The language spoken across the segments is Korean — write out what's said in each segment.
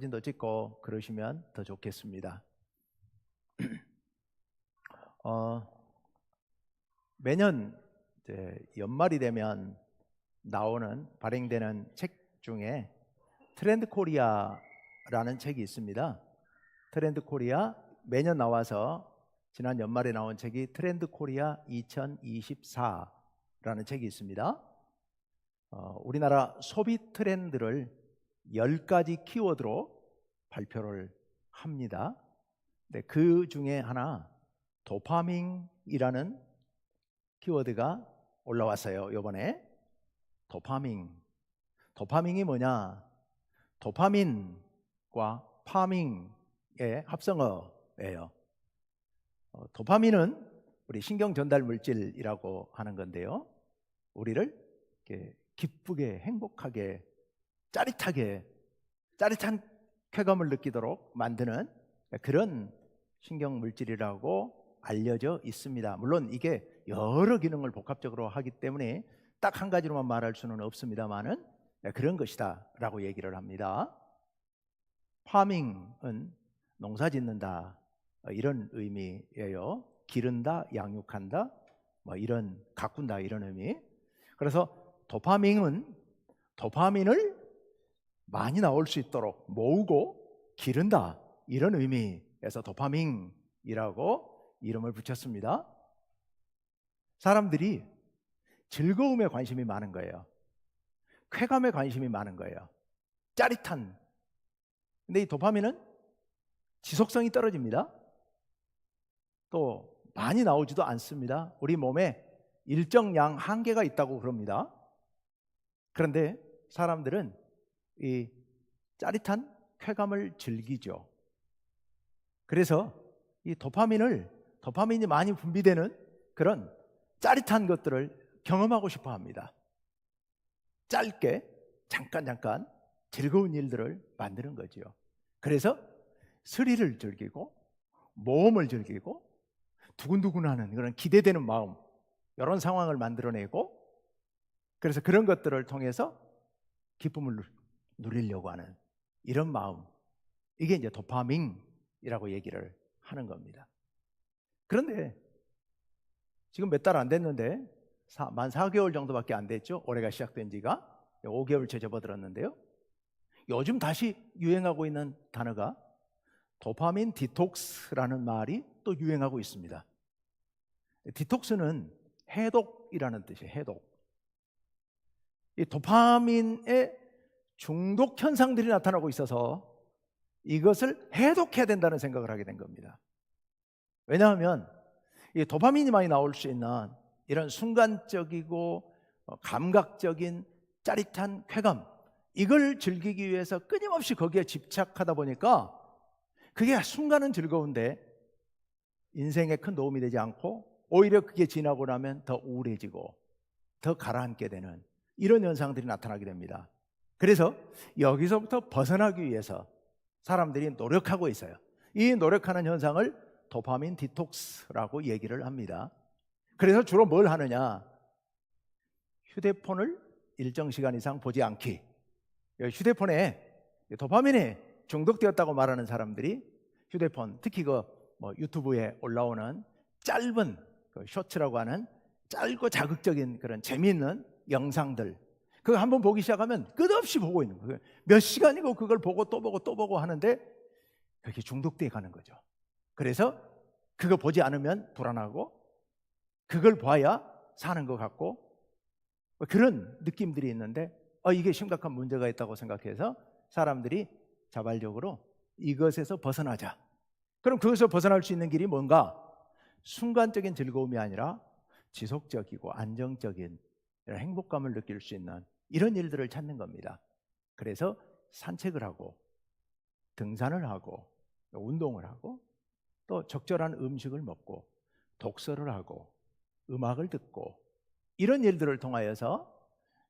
사진도 찍고 그러시면 더 좋겠습니다. 매년 이제 연말이 되면 나오는 발행되는 책 중에 트렌드 코리아라는 책이 있습니다. 트렌드 코리아 매년 나와서 지난 연말에 나온 책이 트렌드 코리아 2024라는 책이 있습니다. 우리나라 소비 트렌드를 10가지 키워드로 발표를 합니다. 네, 그 중에 하나 도파민이라는 키워드가 올라왔어요. 이번에 도파민이 뭐냐? 도파민과 파밍의 합성어예요. 도파민은 우리 신경 전달 물질이라고 하는 건데요, 우리를 이렇게 기쁘게, 행복하게, 짜릿한 쾌감을 느끼도록 만드는 그런 신경 물질이라고 알려져 있습니다. 물론 이게 여러 기능을 복합적으로 하기 때문에 딱 한 가지로만 말할 수는 없습니다만은 그런 것이다 라고 얘기를 합니다. 파밍은 농사 짓는다 이런 의미예요. 기른다, 양육한다, 뭐 이런 가꾼다 이런 의미. 그래서 도파민을 많이 나올 수 있도록 모으고 기른다 이런 의미에서 도파민이라고 이름을 붙였습니다. 사람들이 즐거움에 관심이 많은 거예요. 쾌감에 관심이 많은 거예요. 짜릿한. 근데 이 도파민은 지속성이 떨어집니다. 또 많이 나오지도 않습니다. 우리 몸에 일정량 한계가 있다고 그럽니다. 그런데 사람들은 이 짜릿한 쾌감을 즐기죠. 그래서 이 도파민이 많이 분비되는 그런 짜릿한 것들을 경험하고 싶어 합니다. 짧게 잠깐 즐거운 일들을 만드는 거죠. 그래서 스릴을 즐기고 모험을 즐기고 두근두근하는 그런 기대되는 마음, 이런 상황을 만들어내고, 그래서 그런 것들을 통해서 기쁨을 누리려고 하는 이런 마음, 이게 이제 도파민이라고 얘기를 하는 겁니다. 그런데 지금 몇 달 안 됐는데 만 4개월 정도밖에 안 됐죠. 올해가 시작된 지가 5개월째 접어들었는데요, 요즘 다시 유행하고 있는 단어가 도파민 디톡스라는 말이 또 유행하고 있습니다. 디톡스는 해독이라는 뜻이에요. 해독. 이 도파민의 중독 현상들이 나타나고 있어서 이것을 해독해야 된다는 생각을 하게 된 겁니다. 왜냐하면 이 도파민이 많이 나올 수 있는 이런 순간적이고 감각적인 짜릿한 쾌감, 이걸 즐기기 위해서 끊임없이 거기에 집착하다 보니까 그게 순간은 즐거운데 인생에 큰 도움이 되지 않고 오히려 그게 지나고 나면 더 우울해지고 더 가라앉게 되는 이런 현상들이 나타나게 됩니다. 그래서 여기서부터 벗어나기 위해서 사람들이 노력하고 있어요. 이 노력하는 현상을 도파민 디톡스라고 얘기를 합니다. 그래서 주로 뭘 하느냐? 휴대폰을 일정 시간 이상 보지 않기. 휴대폰에 도파민에 중독되었다고 말하는 사람들이 휴대폰, 특히 유튜브에 올라오는 짧은 쇼츠라고 하는 짧고 자극적인 그런 재미있는 영상들, 그거 한번 보기 시작하면 끝없이 보고 있는 거예요. 몇 시간이고 그걸 보고 또 보고 하는데 그렇게 중독돼 가는 거죠. 그래서 그거 보지 않으면 불안하고 그걸 봐야 사는 것 같고 그런 느낌들이 있는데 이게 심각한 문제가 있다고 생각해서 사람들이 자발적으로 이것에서 벗어나자. 그럼 그것에서 벗어날 수 있는 길이 뭔가? 순간적인 즐거움이 아니라 지속적이고 안정적인 행복감을 느낄 수 있는 이런 일들을 찾는 겁니다. 그래서 산책을 하고 등산을 하고 운동을 하고 또 적절한 음식을 먹고 독서를 하고 음악을 듣고 이런 일들을 통하여서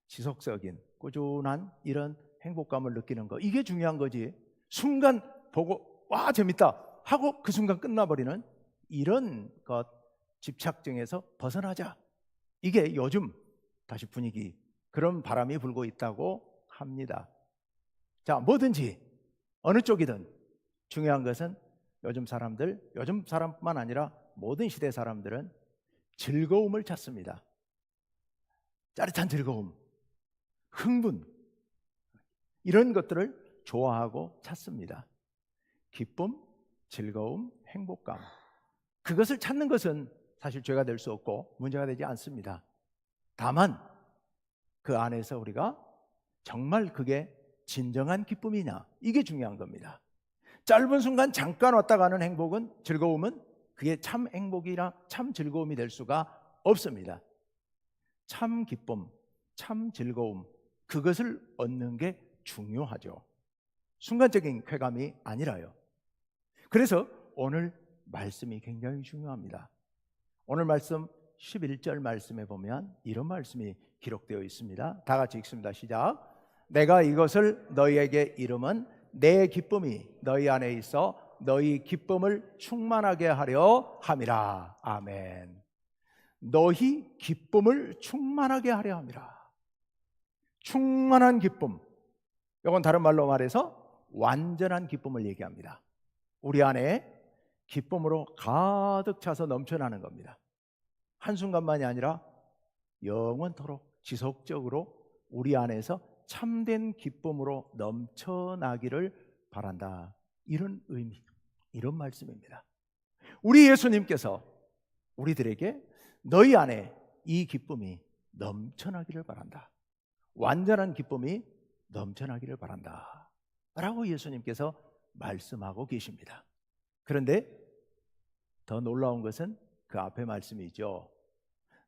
지속적인 꾸준한 이런 행복감을 느끼는 거, 이게 중요한 거지. 순간 보고 와 재밌다 하고 그 순간 끝나버리는 이런 것, 집착증에서 벗어나자. 이게 요즘 다시 분위기, 그런 바람이 불고 있다고 합니다. 자, 뭐든지 어느 쪽이든 중요한 것은 요즘 사람뿐만 아니라 모든 시대 사람들은 즐거움을 찾습니다. 짜릿한 즐거움, 흥분, 이런 것들을 좋아하고 찾습니다. 기쁨, 즐거움, 행복감, 그것을 찾는 것은 사실 죄가 될 수 없고 문제가 되지 않습니다. 다만 그 안에서 우리가 정말 그게 진정한 기쁨이냐, 이게 중요한 겁니다. 짧은 순간 잠깐 왔다 가는 행복은, 즐거움은 그게 참 행복이나 참 즐거움이 될 수가 없습니다. 참 기쁨, 참 즐거움, 그것을 얻는 게 중요하죠. 순간적인 쾌감이 아니라요. 그래서 오늘 말씀이 굉장히 중요합니다. 오늘 말씀 11절 말씀에 보면 이런 말씀이 기록되어 있습니다. 다 같이 읽습니다. 시작. 내가 이것을 너희에게 이름은 내 기쁨이 너희 안에 있어 너희 기쁨을 충만하게 하려 함이라. 아멘. 너희 기쁨을 충만하게 하려 함이라. 충만한 기쁨, 이건 다른 말로 말해서 완전한 기쁨을 얘기합니다. 우리 안에 기쁨으로 가득 차서 넘쳐나는 겁니다. 한순간만이 아니라 영원토록 지속적으로 우리 안에서 참된 기쁨으로 넘쳐나기를 바란다. 이런 의미, 이런 말씀입니다. 우리 예수님께서 우리들에게 너희 안에 이 기쁨이 넘쳐나기를 바란다, 완전한 기쁨이 넘쳐나기를 바란다 라고 예수님께서 말씀하고 계십니다. 그런데 더 놀라운 것은 그 앞에 말씀이죠.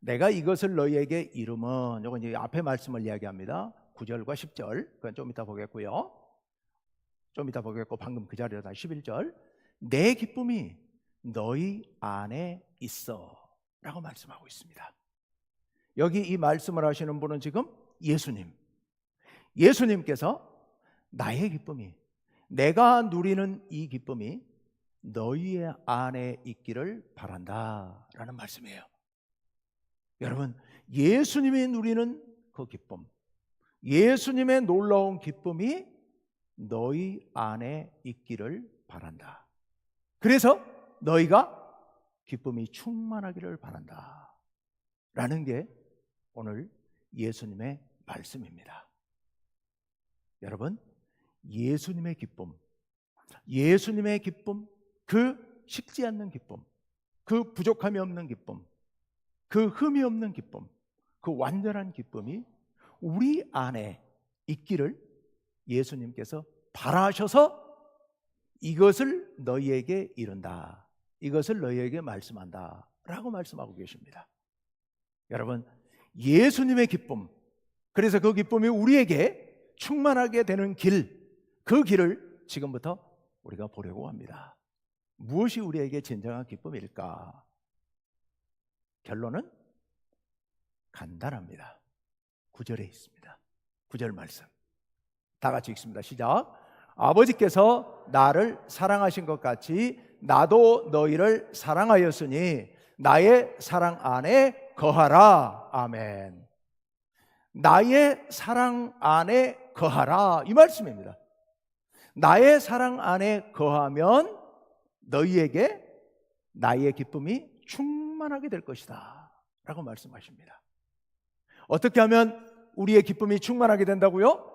내가 이것을 너희에게 이름은, 이건 이제 앞에 말씀을 이야기합니다. 9절과 10절, 그건 좀 이따 보겠고요. 좀 이따 보겠고, 방금 그 자리에다 11절, 내 기쁨이 너희 안에 있어 라고 말씀하고 있습니다. 여기 이 말씀을 하시는 분은 지금 예수님께서 나의 기쁨이, 내가 누리는 이 기쁨이 너희의 안에 있기를 바란다 라는 말씀이에요. 여러분, 예수님이 누리는 그 기쁨, 예수님의 놀라운 기쁨이 너희 안에 있기를 바란다. 그래서 너희가 기쁨이 충만하기를 바란다 라는 게 오늘 예수님의 말씀입니다. 여러분, 예수님의 기쁨, 그 식지 않는 기쁨, 그 부족함이 없는 기쁨, 그 흠이 없는 기쁨, 그 완전한 기쁨이 우리 안에 있기를 예수님께서 바라셔서 이것을 너희에게 이른다, 이것을 너희에게 말씀한다 라고 말씀하고 계십니다. 여러분, 예수님의 기쁨, 그래서 그 기쁨이 우리에게 충만하게 되는 길, 그 길을 지금부터 우리가 보려고 합니다. 무엇이 우리에게 진정한 기쁨일까? 결론은 간단합니다. 9절에 있습니다. 9절 말씀 다 같이 읽습니다. 시작. 아버지께서 나를 사랑하신 것 같이 나도 너희를 사랑하였으니 나의 사랑 안에 거하라. 아멘. 나의 사랑 안에 거하라, 이 말씀입니다. 나의 사랑 안에 거하면 너희에게 나의 기쁨이 충만하게 될 것이다 라고 말씀하십니다. 어떻게 하면 우리의 기쁨이 충만하게 된다고요?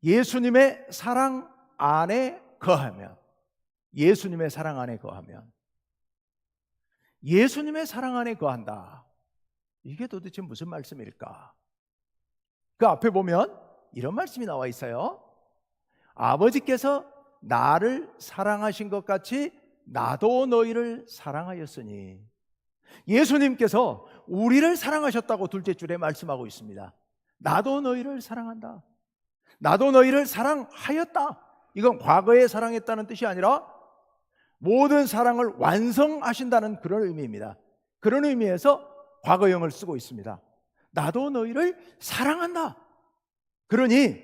예수님의 사랑 안에 거하면, 예수님의 사랑 안에 거하면, 예수님의 사랑 안에 거한다. 이게 도대체 무슨 말씀일까? 그 앞에 보면 이런 말씀이 나와 있어요. 아버지께서 나를 사랑하신 것 같이 나도 너희를 사랑하였으니, 예수님께서 우리를 사랑하셨다고 둘째 줄에 말씀하고 있습니다. 나도 너희를 사랑한다, 나도 너희를 사랑하였다. 이건 과거에 사랑했다는 뜻이 아니라 모든 사랑을 완성하신다는 그런 의미입니다. 그런 의미에서 과거형을 쓰고 있습니다. 나도 너희를 사랑한다. 그러니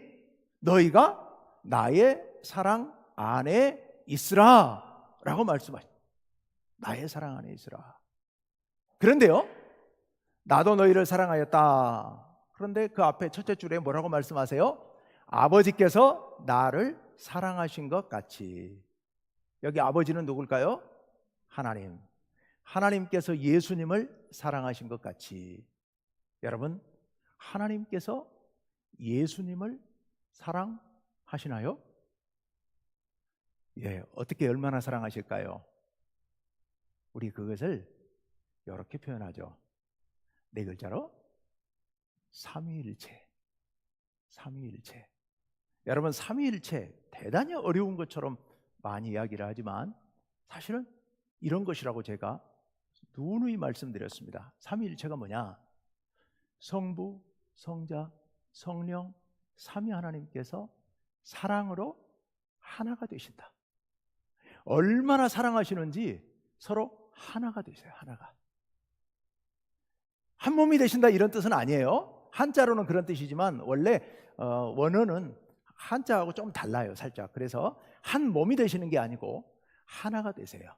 너희가 나의 사랑 안에 있으라 라고 말씀하십니다. 나의 사랑 안에 있으라. 그런데요, 나도 너희를 사랑하였다. 그런데 그 앞에 첫째 줄에 뭐라고 말씀하세요? 아버지께서 나를 사랑하신 것 같이. 여기 아버지는 누굴까요? 하나님. 하나님께서 예수님을 사랑하신 것 같이. 여러분, 하나님께서 예수님을 사랑하시나요? 예, 어떻게 얼마나 사랑하실까요? 우리 그것을 이렇게 표현하죠. 네 글자로 삼위일체. 삼위일체. 여러분, 삼위일체 대단히 어려운 것처럼 많이 이야기를 하지만 사실은 이런 것이라고 제가 누누이 말씀드렸습니다. 삼위일체가 뭐냐? 성부, 성자, 성령, 삼위 하나님께서 사랑으로 하나가 되신다. 얼마나 사랑하시는지 서로 하나가 되세요. 하나가. 한 몸이 되신다 이런 뜻은 아니에요. 한자로는 그런 뜻이지만 원래 원어는 한자하고 좀 달라요. 살짝. 그래서 한 몸이 되시는 게 아니고 하나가 되세요.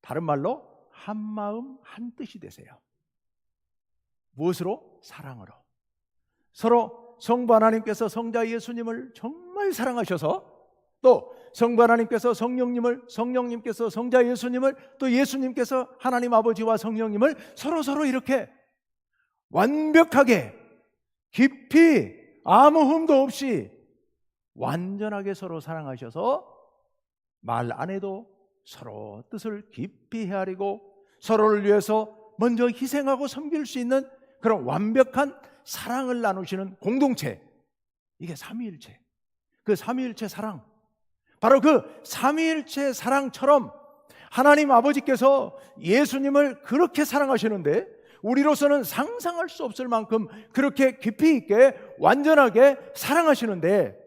다른 말로 한 마음 한 뜻이 되세요. 무엇으로? 사랑으로. 서로 성부 하나님께서 성자 예수님을 정말 사랑하셔서 또 성부 하나님께서 성령님께서 성자 예수님을 또 예수님께서 하나님 아버지와 성령님을 서로 이렇게 완벽하게 깊이 아무 흠도 없이 완전하게 서로 사랑하셔서 말 안 해도 서로 뜻을 깊이 헤아리고 서로를 위해서 먼저 희생하고 섬길 수 있는 그런 완벽한 사랑을 나누시는 공동체. 이게 삼위일체. 그 삼위일체 사랑. 바로 그 삼위일체 사랑처럼 하나님 아버지께서 예수님을 그렇게 사랑하시는데 우리로서는 상상할 수 없을 만큼 그렇게 깊이 있게 완전하게 사랑하시는데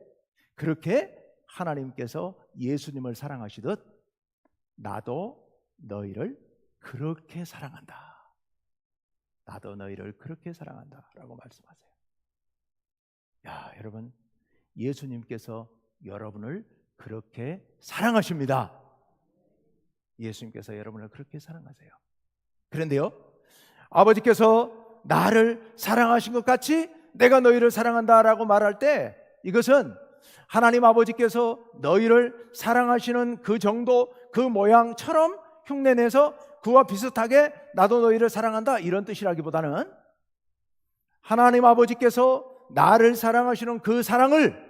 그렇게 하나님께서 예수님을 사랑하시듯 나도 너희를 그렇게 사랑한다. 나도 너희를 그렇게 사랑한다 라고 말씀하세요. 야, 여러분, 예수님께서 여러분을 그렇게 사랑하십니다. 예수님께서 여러분을 그렇게 사랑하세요. 그런데요, 아버지께서 나를 사랑하신 것 같이 내가 너희를 사랑한다 라고 말할 때 이것은 하나님 아버지께서 너희를 사랑하시는 그 정도, 그 모양처럼 흉내내서 그와 비슷하게 나도 너희를 사랑한다 이런 뜻이라기보다는 하나님 아버지께서 나를 사랑하시는 그 사랑을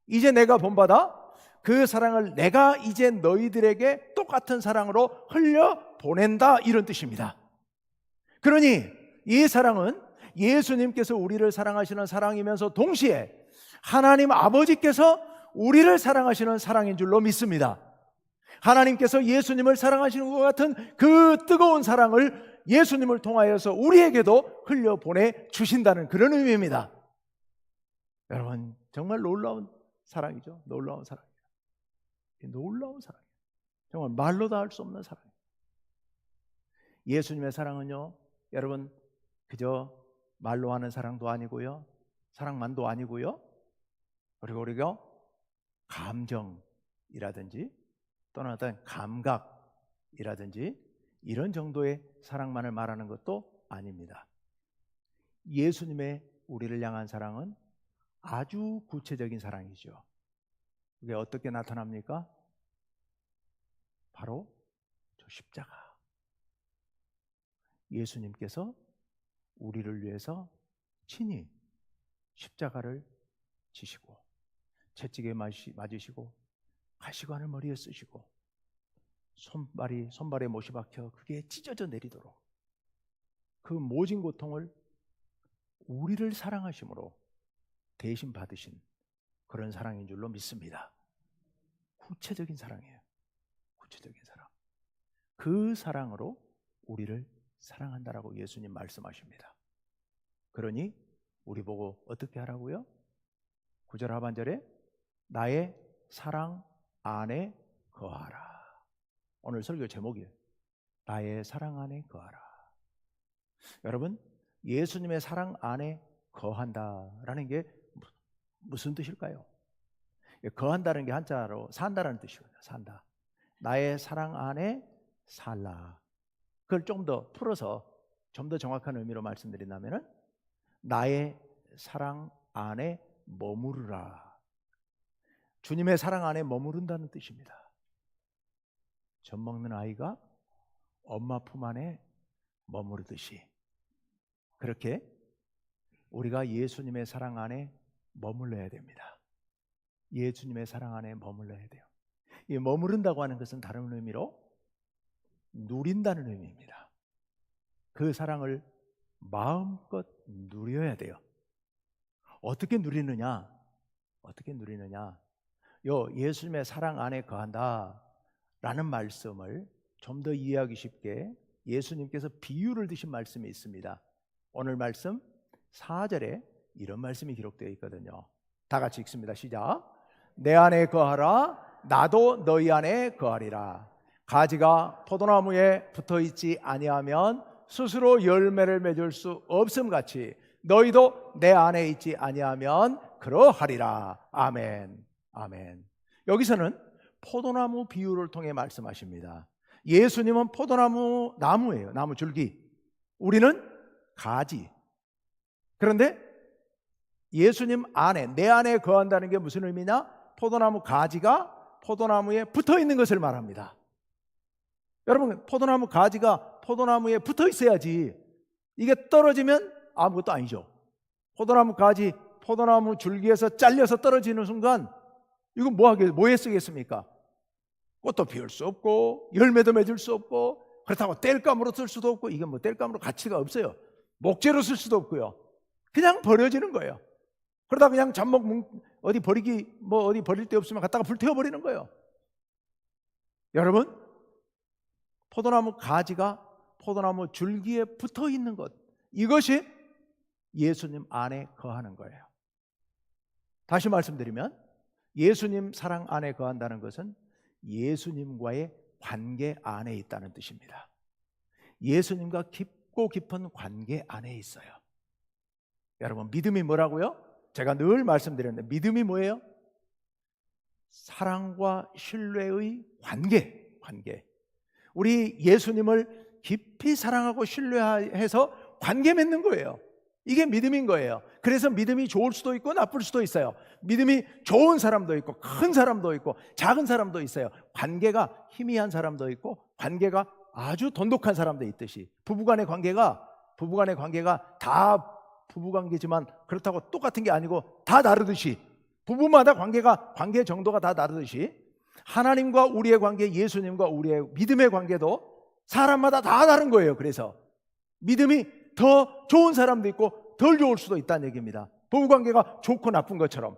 이제 내가 본받아 그 사랑을 내가 이제 너희들에게 똑같은 사랑으로 흘려보낸다 이런 뜻입니다. 그러니 이 사랑은 예수님께서 우리를 사랑하시는 사랑이면서 동시에 하나님 아버지께서 우리를 사랑하시는 사랑인 줄로 믿습니다. 하나님께서 예수님을 사랑하시는 것 같은 그 뜨거운 사랑을 예수님을 통하여서 우리에게도 흘려보내 주신다는 그런 의미입니다. 여러분, 정말 놀라운 사랑이죠. 놀라운 사랑이에요. 놀라운 사랑이에요. 정말 말로 다 할 수 없는 사랑이에요. 예수님의 사랑은요, 여러분, 그저 말로 하는 사랑도 아니고요, 사랑만도 아니고요, 그리고 우리가 감정이라든지 또는 어떤 감각이라든지 이런 정도의 사랑만을 말하는 것도 아닙니다. 예수님의 우리를 향한 사랑은 아주 구체적인 사랑이죠. 그게 어떻게 나타납니까? 바로 저 십자가. 예수님께서 우리를 위해서 친히 십자가를 지시고 채찍에 맞으시고 가시관을 머리에 쓰시고 손발에 못이 박혀 그게 찢어져 내리도록 그 모진 고통을 우리를 사랑하심으로 대신 받으신 그런 사랑인 줄로 믿습니다. 구체적인 사랑이에요. 구체적인 사랑. 그 사랑으로 우리를 사랑한다라고 예수님 말씀하십니다. 그러니 우리 보고 어떻게 하라고요? 9절 하반절에 나의 사랑 안에 거하라. 오늘 설교 제목이에요. 나의 사랑 안에 거하라. 여러분, 예수님의 사랑 안에 거한다라는 게 무슨 뜻일까요? 거한다는 게 한자로 산다라는 뜻이거든요. 산다. 나의 사랑 안에 살라. 그걸 좀 더 풀어서 좀 더 정확한 의미로 말씀드린다면 나의 사랑 안에 머무르라. 주님의 사랑 안에 머무른다는 뜻입니다. 젖 먹는 아이가 엄마 품 안에 머무르듯이 그렇게 우리가 예수님의 사랑 안에 머물러야 됩니다. 예수님의 사랑 안에 머물러야 돼요. 이 머무른다고 하는 것은 다른 의미로 누린다는 의미입니다. 그 사랑을 마음껏 누려야 돼요. 어떻게 누리느냐? 예수님의 사랑 안에 거한다라는 말씀을 좀 더 이해하기 쉽게 예수님께서 비유를 드신 말씀이 있습니다. 오늘 말씀 4절에 이런 말씀이 기록되어 있거든요. 다 같이 읽습니다. 시작. 내 안에 거하라. 나도 너희 안에 거하리라. 가지가 포도나무에 붙어있지 아니하면 스스로 열매를 맺을 수 없음같이 너희도 내 안에 있지 아니하면 그러하리라. 아멘. 아멘. 여기서는 포도나무 비유를 통해 말씀하십니다. 예수님은 포도나무 나무예요. 나무 줄기. 우리는 가지. 그런데 예수님 안에, 내 안에 거한다는 게 무슨 의미냐? 포도나무 가지가 포도나무에 붙어 있는 것을 말합니다. 여러분, 포도나무 가지가 포도나무에 붙어 있어야지 이게 떨어지면 아무것도 아니죠. 포도나무 가지, 포도나무 줄기에서 잘려서 떨어지는 순간 이거 뭐에 쓰겠습니까? 꽃도 피울 수 없고 열매도 맺을 수 없고 그렇다고 땔감으로 쓸 수도 없고 이게 뭐 땔감으로 가치가 없어요. 목재로 쓸 수도 없고요. 그냥 버려지는 거예요. 그러다 그냥 어디 버릴 데 없으면 갖다가 불태워 버리는 거예요. 여러분, 포도나무 가지가 포도나무 줄기에 붙어 있는 것, 이것이 예수님 안에 거하는 거예요. 다시 말씀드리면 예수님 사랑 안에 거한다는 것은 예수님과의 관계 안에 있다는 뜻입니다. 예수님과 깊고 깊은 관계 안에 있어요. 여러분, 믿음이 뭐라고요? 제가 늘 말씀드렸는데 믿음이 뭐예요? 사랑과 신뢰의 관계. 우리 예수님을 깊이 사랑하고 신뢰해서 관계 맺는 거예요. 이게 믿음인 거예요. 그래서 믿음이 좋을 수도 있고 나쁠 수도 있어요. 믿음이 좋은 사람도 있고 큰 사람도 있고 작은 사람도 있어요. 관계가 희미한 사람도 있고 관계가 아주 돈독한 사람도 있듯이 부부간의 관계가 다 부부관계지만 그렇다고 똑같은 게 아니고 다 다르듯이 부부마다 관계 정도가 다 다르듯이 하나님과 우리의 관계, 예수님과 우리의 믿음의 관계도 사람마다 다 다른 거예요. 그래서 믿음이 더 좋은 사람도 있고 덜 좋을 수도 있다는 얘기입니다. 부부관계가 좋고 나쁜 것처럼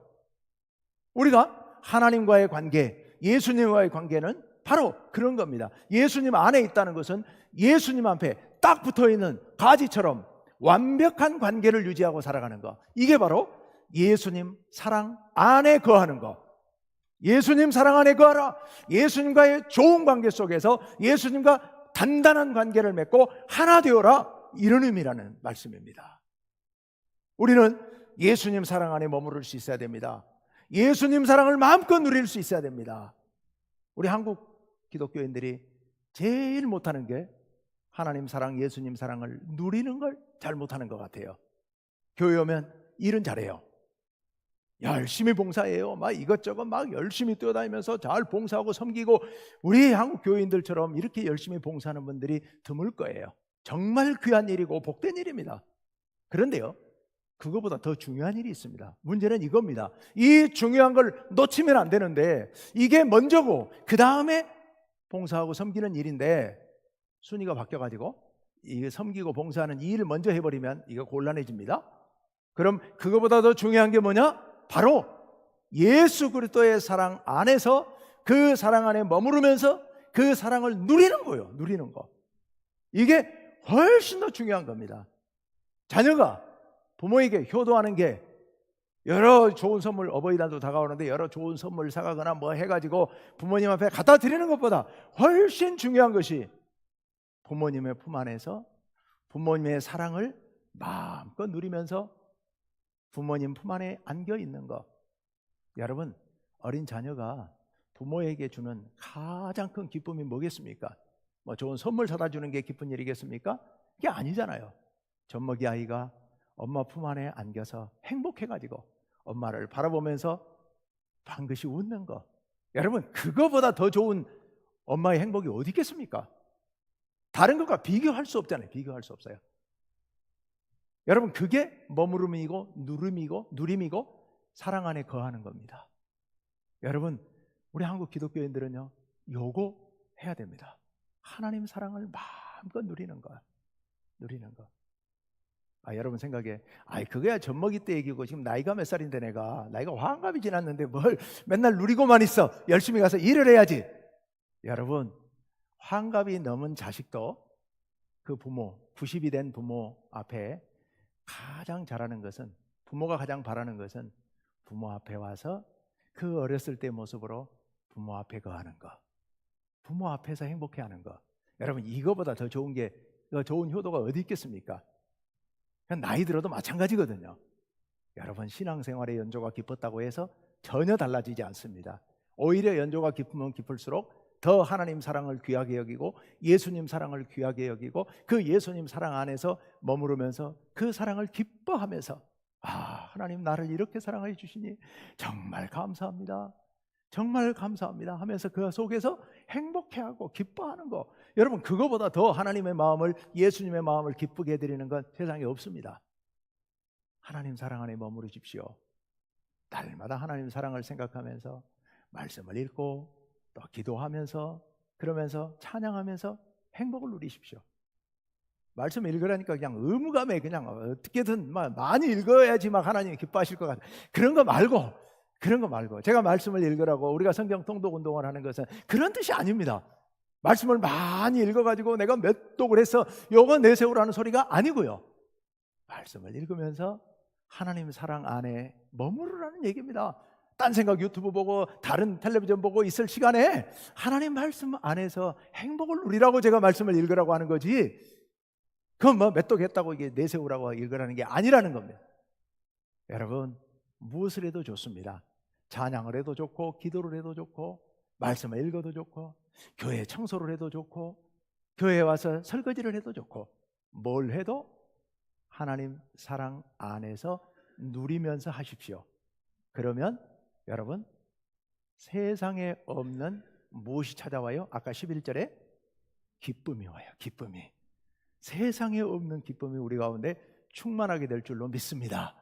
우리가 하나님과의 관계, 예수님과의 관계는 바로 그런 겁니다. 예수님 안에 있다는 것은 예수님 앞에 딱 붙어있는 가지처럼 완벽한 관계를 유지하고 살아가는 것, 이게 바로 예수님 사랑 안에 거하는 것. 예수님 사랑 안에 거하라. 예수님과의 좋은 관계 속에서 예수님과 단단한 관계를 맺고 하나 되어라, 이런 의미라는 말씀입니다. 우리는 예수님 사랑 안에 머무를 수 있어야 됩니다. 예수님 사랑을 마음껏 누릴 수 있어야 됩니다. 우리 한국 기독교인들이 제일 못하는 게 하나님 사랑, 예수님 사랑을 누리는 걸 잘 못하는 것 같아요. 교회 오면 일은 잘해요. 열심히 봉사해요. 막 이것저것 막 열심히 뛰어다니면서 잘 봉사하고 섬기고, 우리 한국 교인들처럼 이렇게 열심히 봉사하는 분들이 드물 거예요. 정말 귀한 일이고 복된 일입니다. 그런데요, 그거보다 더 중요한 일이 있습니다. 문제는 이겁니다. 이 중요한 걸 놓치면 안 되는데 이게 먼저고 그 다음에 봉사하고 섬기는 일인데 순위가 바뀌어가지고 이게 섬기고 봉사하는 이 일을 먼저 해버리면 이거 곤란해집니다. 그럼 그거보다 더 중요한 게 뭐냐? 바로 예수 그리스도의 사랑 안에서 그 사랑 안에 머무르면서 그 사랑을 누리는 거예요. 누리는 거. 이게 훨씬 더 중요한 겁니다. 자녀가 부모에게 효도하는 게 여러 좋은 선물, 어버이날도 다가오는데 여러 좋은 선물 사가거나 뭐 해가지고 부모님 앞에 갖다 드리는 것보다 훨씬 중요한 것이 부모님의 품 안에서 부모님의 사랑을 마음껏 누리면서 부모님 품 안에 안겨 있는 것. 여러분, 어린 자녀가 부모에게 주는 가장 큰 기쁨이 뭐겠습니까? 뭐 좋은 선물 사다 주는 게 기쁜 일이겠습니까? 그게 아니잖아요. 젖먹이 아이가 엄마 품 안에 안겨서 행복해가지고 엄마를 바라보면서 반드시 웃는 거. 여러분, 그거보다 더 좋은 엄마의 행복이 어디 있겠습니까? 다른 것과 비교할 수 없잖아요. 비교할 수 없어요. 여러분, 그게 머무름이고 누림이고 사랑 안에 거하는 겁니다. 여러분, 우리 한국 기독교인들은요, 요거 해야 됩니다. 하나님 사랑을 마음껏 누리는 거. 여러분 생각에, 그거야 젖먹이 때 얘기고, 지금 나이가 몇 살인데 나이가 환갑이 지났는데 뭘 맨날 누리고만 있어. 열심히 가서 일을 해야지. 여러분, 환갑이 넘은 자식도 그 부모, 90이 된 부모 앞에 가장 잘하는 것은, 부모가 가장 바라는 것은 부모 앞에 와서 그 어렸을 때 모습으로 부모 앞에 거하는 거, 부모 앞에서 행복해하는 거. 여러분, 이거보다 더 좋은 효도가 어디 있겠습니까? 나이 들어도 마찬가지거든요. 여러분, 신앙생활의 연조가 깊었다고 해서 전혀 달라지지 않습니다. 오히려 연조가 깊으면 깊을수록 더 하나님 사랑을 귀하게 여기고 예수님 사랑을 귀하게 여기고 그 예수님 사랑 안에서 머무르면서 그 사랑을 기뻐하면서 하나님 나를 이렇게 사랑해 주시니 정말 감사합니다. 정말 감사합니다 하면서 그 속에서 행복해하고 기뻐하는 거. 여러분, 그거보다 더 하나님의 마음을, 예수님의 마음을 기쁘게 해드리는 건 세상에 없습니다. 하나님 사랑 안에 머무르십시오. 날마다 하나님 사랑을 생각하면서 말씀을 읽고 또 기도하면서, 그러면서 찬양하면서 행복을 누리십시오. 말씀 읽으라니까 그냥 의무감에 그냥 어떻게든 많이 읽어야지 막 하나님이 기뻐하실 것 같아요. 그런 거 말고 제가 말씀을 읽으라고 우리가 성경 통독 운동을 하는 것은 그런 뜻이 아닙니다. 말씀을 많이 읽어가지고 내가 몇 독을 해서 요거 내세우라는 소리가 아니고요. 말씀을 읽으면서 하나님 사랑 안에 머무르라는 얘기입니다. 딴 생각 유튜브 보고 다른 텔레비전 보고 있을 시간에 하나님 말씀 안에서 행복을 누리라고 제가 말씀을 읽으라고 하는 거지, 그건 몇 독 했다고 이게 내세우라고 읽으라는 게 아니라는 겁니다. 여러분, 무엇을 해도 좋습니다. 찬양을 해도 좋고, 기도를 해도 좋고, 말씀을 읽어도 좋고, 교회 청소를 해도 좋고, 교회에 와서 설거지를 해도 좋고, 뭘 해도 하나님 사랑 안에서 누리면서 하십시오. 그러면 여러분, 세상에 없는 무엇이 찾아와요? 아까 11절에 기쁨이 와요. 기쁨이. 세상에 없는 기쁨이 우리 가운데 충만하게 될 줄로 믿습니다.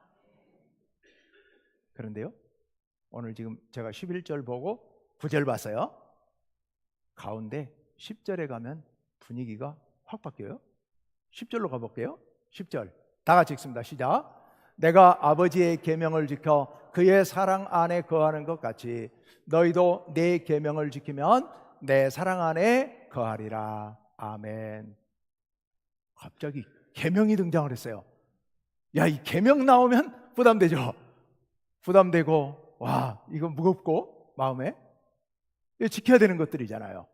그런데요, 오늘 지금 제가 11절 보고 9절 봤어요. 가운데 10절에 가면 분위기가 확 바뀌어요. 10절로 가볼게요. 10절 다 같이 읽습니다. 시작. 내가 아버지의 계명을 지켜 그의 사랑 안에 거하는 것 같이 너희도 내 계명을 지키면 내 사랑 안에 거하리라. 아멘. 갑자기 계명이 등장을 했어요. 이 계명 나오면 부담되죠. 부담되고, 이거 무겁고 마음에. 이거 지켜야 되는 것들이잖아요.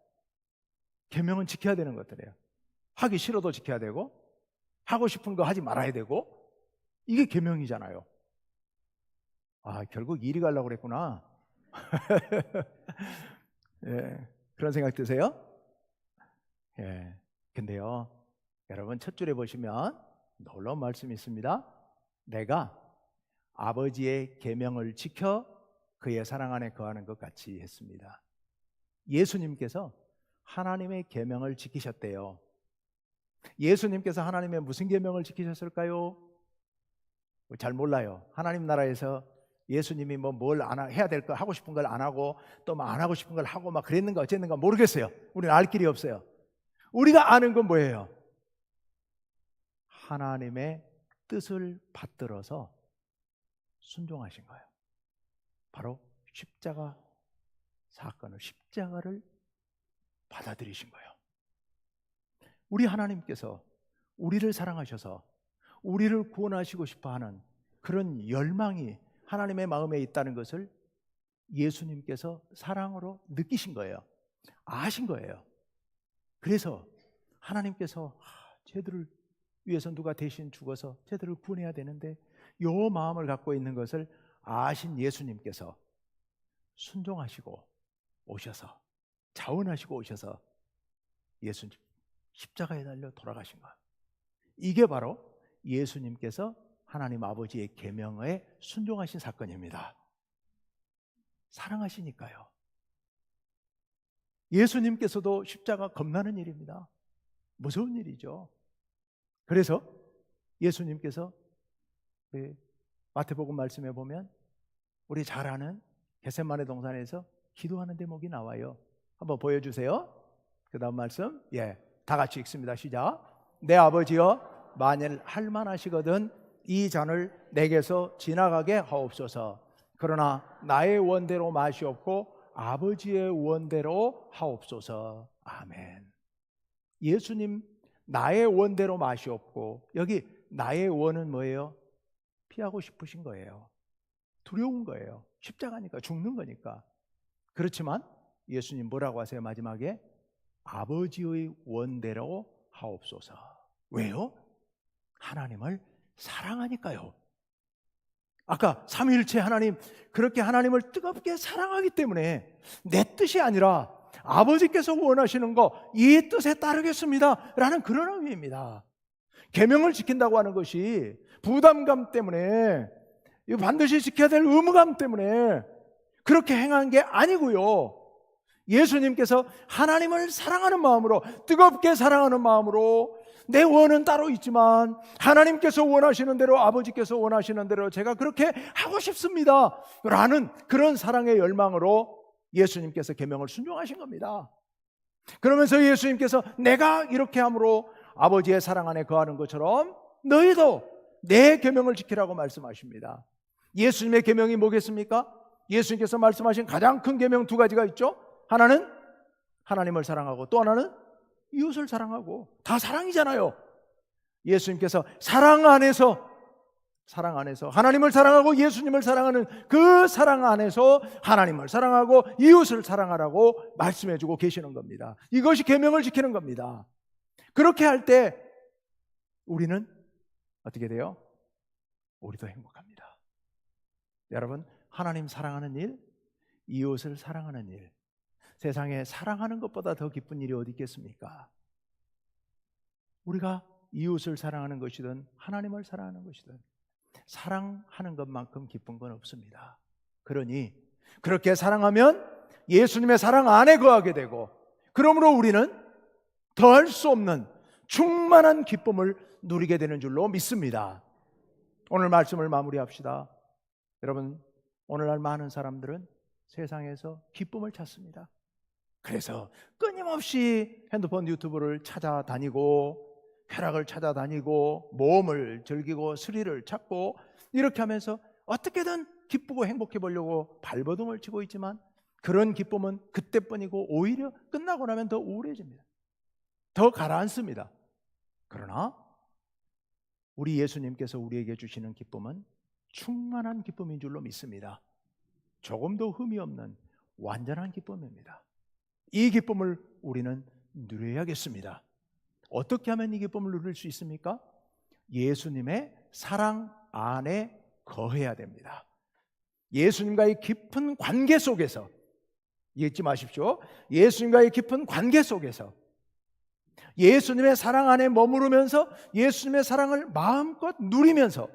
계명은 지켜야 되는 것들이에요. 하기 싫어도 지켜야 되고, 하고 싶은 거 하지 말아야 되고, 이게 계명이잖아요. 결국 이리 가려고 그랬구나. 그런 생각 드세요? 근데요, 여러분 첫 줄에 보시면 놀라운 말씀이 있습니다. 내가 아버지의 계명을 지켜 그의 사랑 안에 거하는 것 같이 했습니다. 예수님께서 하나님의 계명을 지키셨대요. 예수님께서 하나님의 무슨 계명을 지키셨을까요? 잘 몰라요. 하나님 나라에서 예수님이 뭘 해야 될 거, 하고 싶은 걸 안 하고 또 안 하고 싶은 걸 하고 막 그랬는가 어쨌는가 모르겠어요. 우리는 알 길이 없어요. 우리가 아는 건 뭐예요? 하나님의 뜻을 받들어서 순종하신 거예요. 바로 십자가 사건을, 십자가를 받아들이신 거예요. 우리 하나님께서 우리를 사랑하셔서 우리를 구원하시고 싶어하는 그런 열망이 하나님의 마음에 있다는 것을 예수님께서 사랑으로 느끼신 거예요. 아신 거예요. 그래서 하나님께서 쟤들을 위해서 누가 대신 죽어서 쟤들을 구원해야 되는데 요 마음을 갖고 있는 것을 아신 예수님께서 순종하시고 오셔서, 자원하시고 오셔서 예수님 십자가에 달려 돌아가신 거예요. 이게 바로 예수님께서 하나님 아버지의 계명에 순종하신 사건입니다. 사랑하시니까요. 예수님께서도 십자가 겁나는 일입니다. 무서운 일이죠. 그래서 예수님께서 우리 마태복음 말씀에 보면 우리 잘 아는 겟세마네 동산에서 기도하는 대목이 나와요. 한번 보여주세요. 그 다음 말씀, 다 같이 읽습니다. 시작. 내 아버지여, 만일 할만하시거든 이 잔을 내게서 지나가게 하옵소서. 그러나 나의 원대로 마시옵고 아버지의 원대로 하옵소서. 아멘. 예수님 나의 원대로 마시옵고, 여기 나의 원은 뭐예요? 피하고 싶으신 거예요. 두려운 거예요. 십자가니까, 죽는 거니까. 그렇지만 예수님 뭐라고 하세요? 마지막에 아버지의 원대로 하옵소서. 왜요? 하나님을 사랑하니까요. 아까 삼위일체 하나님, 그렇게 하나님을 뜨겁게 사랑하기 때문에 내 뜻이 아니라 아버지께서 원하시는 거 이 뜻에 따르겠습니다 라는 그런 의미입니다. 계명을 지킨다고 하는 것이 부담감 때문에, 이거 반드시 지켜야 될 의무감 때문에 그렇게 행한 게 아니고요, 예수님께서 하나님을 사랑하는 마음으로, 뜨겁게 사랑하는 마음으로, 내 원은 따로 있지만 하나님께서 원하시는 대로, 아버지께서 원하시는 대로 제가 그렇게 하고 싶습니다 라는 그런 사랑의 열망으로 예수님께서 계명을 순종하신 겁니다. 그러면서 예수님께서 내가 이렇게 함으로 아버지의 사랑 안에 거하는 것처럼 너희도 내 계명을 지키라고 말씀하십니다. 예수님의 계명이 뭐겠습니까? 예수님께서 말씀하신 가장 큰 계명 두 가지가 있죠. 하나는 하나님을 사랑하고, 또 하나는 이웃을 사랑하고. 다 사랑이잖아요. 예수님께서 사랑 안에서 하나님을 사랑하고 예수님을 사랑하는 그 사랑 안에서 하나님을 사랑하고 이웃을 사랑하라고 말씀해 주고 계시는 겁니다. 이것이 계명을 지키는 겁니다. 그렇게 할 때 우리는 어떻게 돼요? 우리도 행복합니다. 여러분, 하나님 사랑하는 일, 이웃을 사랑하는 일, 세상에 사랑하는 것보다 더 기쁜 일이 어디 있겠습니까? 우리가 이웃을 사랑하는 것이든 하나님을 사랑하는 것이든 사랑하는 것만큼 기쁜 건 없습니다. 그러니 그렇게 사랑하면 예수님의 사랑 안에 거하게 되고, 그러므로 우리는 더할 수 없는 충만한 기쁨을 누리게 되는 줄로 믿습니다. 오늘 말씀을 마무리합시다. 여러분, 오늘날 많은 사람들은 세상에서 기쁨을 찾습니다. 그래서 끊임없이 핸드폰 유튜브를 찾아다니고, 쾌락을 찾아다니고, 모험을 즐기고, 스릴을 찾고, 이렇게 하면서 어떻게든 기쁘고 행복해 보려고 발버둥을 치고 있지만 그런 기쁨은 그때뿐이고 오히려 끝나고 나면 더 우울해집니다. 더 가라앉습니다. 그러나 우리 예수님께서 우리에게 주시는 기쁨은 충만한 기쁨인 줄로 믿습니다. 조금도 흠이 없는 완전한 기쁨입니다. 이 기쁨을 우리는 누려야겠습니다. 어떻게 하면 이 기쁨을 누릴 수 있습니까? 예수님의 사랑 안에 거해야 됩니다. 예수님과의 깊은 관계 속에서, 잊지 마십시오. 예수님과의 깊은 관계 속에서 예수님의 사랑 안에 머무르면서 예수님의 사랑을 마음껏 누리면서,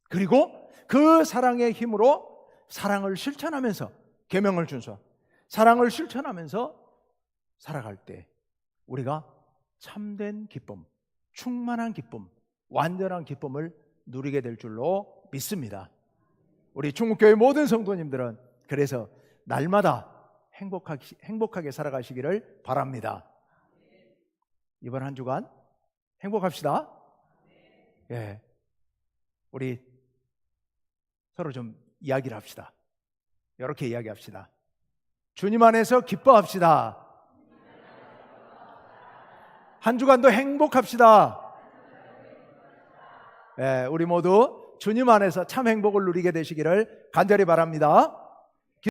그리고 그 사랑의 힘으로 사랑을 실천하면서, 계명을 준수하고 사랑을 실천하면서 살아갈 때 우리가 참된 기쁨, 충만한 기쁨, 완전한 기쁨을 누리게 될 줄로 믿습니다. 우리 충북교회 모든 성도님들은 그래서 날마다 행복하게 살아가시기를 바랍니다. 이번 한 주간 행복합시다. 우리 서로 좀 이야기를 합시다. 이렇게 이야기합시다. 주님 안에서 기뻐합시다. 한 주간도 행복합시다. 우리 모두 주님 안에서 참 행복을 누리게 되시기를 간절히 바랍니다.